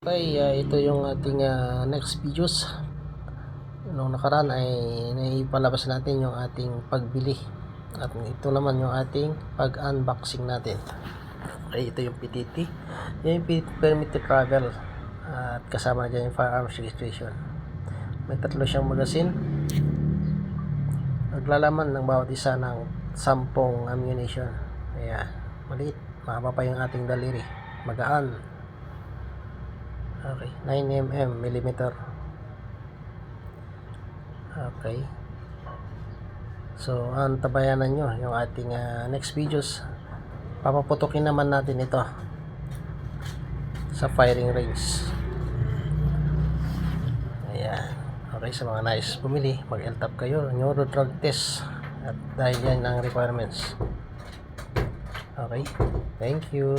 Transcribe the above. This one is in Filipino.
Okay, ito yung ating next videos. Nung nakaraan ay naipalabas natin yung ating pagbili. At ito naman yung ating pag-unboxing natin. Okay, ito yung PTT. Yan yung permit to travel. At kasama na dyan yung firearms registration. May tatlo siyang magazine. Naglalaman ng bawat isa ng 10 ammunition. Ayan, maliit. Mahaba pa yung ating daliri. Magaan. Okay, 9mm millimeter. Okay. So, ang tabayanan nyo yung ating next videos. Papaputukin naman natin ito sa firing range. Ayan. Okay, sa mga nais bumili, mag-LTAP kayo. Neuro drug test. At dahil yan ang requirements. Okay. Thank you.